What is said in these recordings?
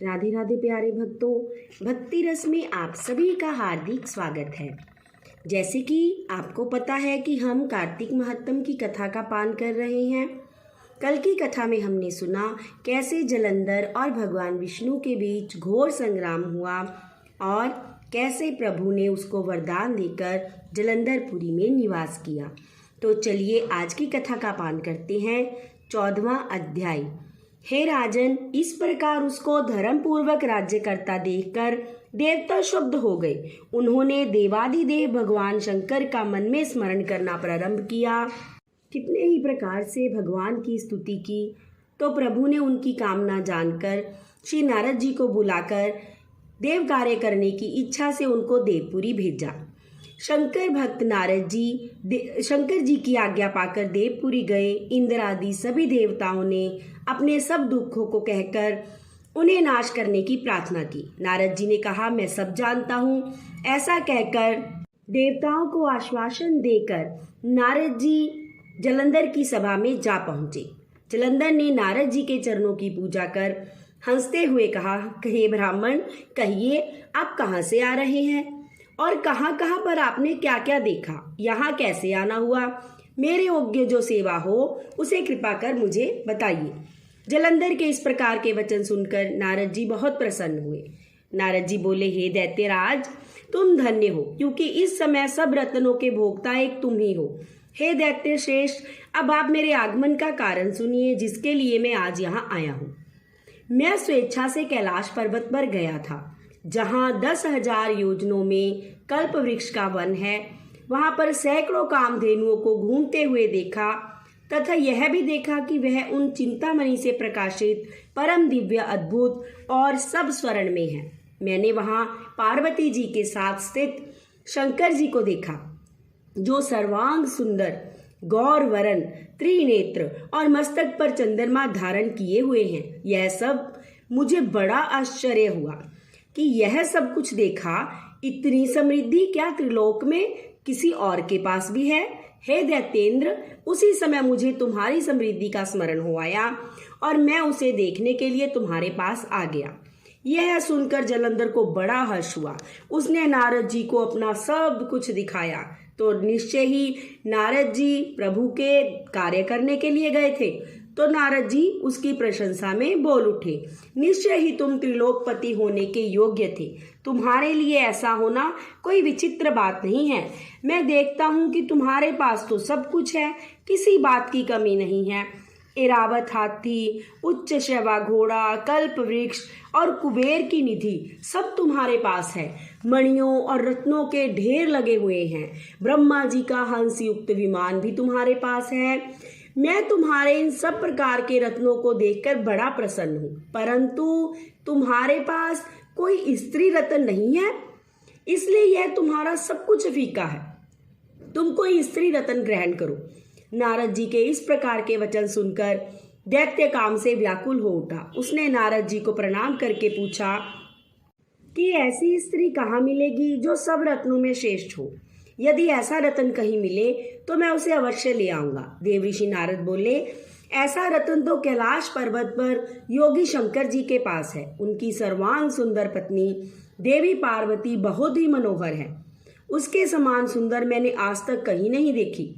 राधे राधे प्यारे भक्तों, भक्ति रस में आप सभी का हार्दिक स्वागत है। जैसे कि आपको पता है कि हम कार्तिक महात्म की कथा का पान कर रहे हैं। कल की कथा में हमने सुना कैसे जलंधर और भगवान विष्णु के बीच घोर संग्राम हुआ और कैसे प्रभु ने उसको वरदान देकर जलंधरपुरी में निवास किया। तो चलिए आज की कथा का पान करते हैं। 14वां अध्याय। हे राजन, इस प्रकार उसको धर्मपूर्वक राज्य करता देखकर देवता शुद्ध हो गए। उन्होंने देवादिदेव भगवान शंकर का मन में स्मरण करना प्रारंभ किया। कितने ही प्रकार से भगवान की स्तुति की तो प्रभु ने उनकी कामना जानकर श्री नारद जी को बुलाकर देव कार्य करने की इच्छा से उनको देवपुरी भेजा। शंकर भक्त नारद जी शंकर जी की आज्ञा पाकर देवपुरी गए। इंद्र आदि सभी देवताओं ने अपने सब दुखों को कहकर उन्हें नाश करने की प्रार्थना की। नारद जी ने कहा, मैं सब जानता हूँ। ऐसा कहकर देवताओं को आश्वासन देकर नारद जी जलंधर की सभा में जा पहुँचे। जलंधर ने नारद जी के चरणों की पूजा कर हंसते हुए कहा, हे ब्राह्मण, कहिए आप कहाँ से आ रहे हैं और कहाँ कहाँ पर आपने क्या क्या देखा, यहाँ कैसे आना हुआ? मेरे योग्य जो सेवा हो उसे कृपा कर मुझे बताइए। जलंधर के इस प्रकार के वचन सुनकर नारद जी बहुत प्रसन्न हुए। नारद जी बोले, हे दैत्यराज, तुम धन्य हो, क्योंकि इस समय सब रत्नों के भोक्ता एक तुम ही हो। हे दैत्य श्रेष्ठ, अब आप मेरे आगमन का कारण सुनिए, जिसके लिए मैं आज यहाँ आया हूँ। मैं स्वेच्छा से कैलाश पर्वत पर गया था, जहाँ 10,000 योजनों में कल्प वृक्ष का वन है। वहां पर सैकड़ों कामधेनुओं को घूमते हुए देखा तथा यह भी देखा कि वह उन चिंतामणि से प्रकाशित परम दिव्य अद्भुत और सब स्वर्ण में है। मैंने वहां पार्वती जी के साथ स्थित शंकर जी को देखा, जो सर्वांग सुंदर, गौर वरण, त्रिनेत्र और मस्तक पर चंद्रमा धारण किए हुए हैं। यह सब मुझे बड़ा आश्चर्य हुआ कि यह सब कुछ देखा। इतनी समृद्धि क्या त्रिलोक में किसी और के पास भी है? हे दैत्येंद्र, उसी समय मुझे तुम्हारी समृद्धि का स्मरण हो आया और मैं उसे देखने के लिए तुम्हारे पास आ गया। यह सुनकर जलंधर को बड़ा हर्ष हुआ। उसने नारद जी को अपना सब कुछ दिखाया तो निश्चय ही नारद जी प्रभु के कार्य करने के लिए गए थे। तो नारद जी उसकी प्रशंसा में बोल उठे, निश्चय ही तुम त्रिलोकपति होने के योग्य थे। तुम्हारे लिए ऐसा होना कोई विचित्र बात नहीं है। मैं देखता हूँ कि तुम्हारे पास तो सब कुछ है, किसी बात की कमी नहीं है। एरावत हाथी, उच्च शैवा घोड़ा, कल्प वृक्ष और कुबेर की निधि सब तुम्हारे पास है। मणियों और रत्नों के ढेर लगे हुए हैं। ब्रह्मा जी का हंस युक्त विमान भी तुम्हारे पास है। मैं तुम्हारे इन सब प्रकार के रत्नों को देखकर बड़ा प्रसन्न हूँ, परंतु तुम्हारे पास कोई स्त्री रत्न नहीं है, इसलिए यह तुम्हारा सब कुछ फीका है। तुम कोई स्त्री रत्न ग्रहण करो। नारद जी के इस प्रकार के वचन सुनकर दैत्य काम से व्याकुल हो उठा। उसने नारद जी को प्रणाम करके पूछा कि ऐसी स्त्री कहाँ मिलेगी जो सब रत्नों में श्रेष्ठ हो? यदि ऐसा रत्न कहीं मिले तो मैं उसे अवश्य ले आऊंगा। देवऋषि नारद बोले, ऐसा रत्न तो कैलाश पर्वत पर योगी शंकर जी के पास है। उनकी सर्वांग सुंदर पत्नी देवी पार्वती बहुत ही मनोहर है। उसके समान सुंदर मैंने आज तक कहीं नहीं देखी।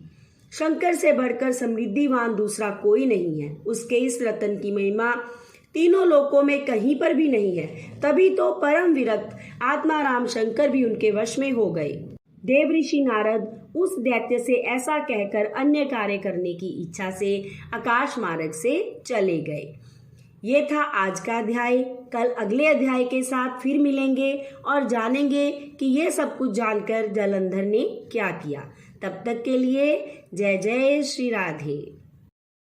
शंकर से बढ़कर समृद्धिवान दूसरा कोई नहीं है। उसके इस रत्न की महिमा तीनों लोकों में कहीं पर भी नहीं है। तभी तो परम विरक्त आत्माराम शंकर भी उनके वश में हो गए। देवऋषि नारद उस दैत्य से ऐसा कहकर अन्य कार्य करने की इच्छा से आकाश मार्ग से चले गए। ये था आज का अध्याय। कल अगले अध्याय के साथ फिर मिलेंगे और जानेंगे कि ये सब कुछ जानकर जलंधर ने क्या किया। तब तक के लिए जय जय श्री राधे।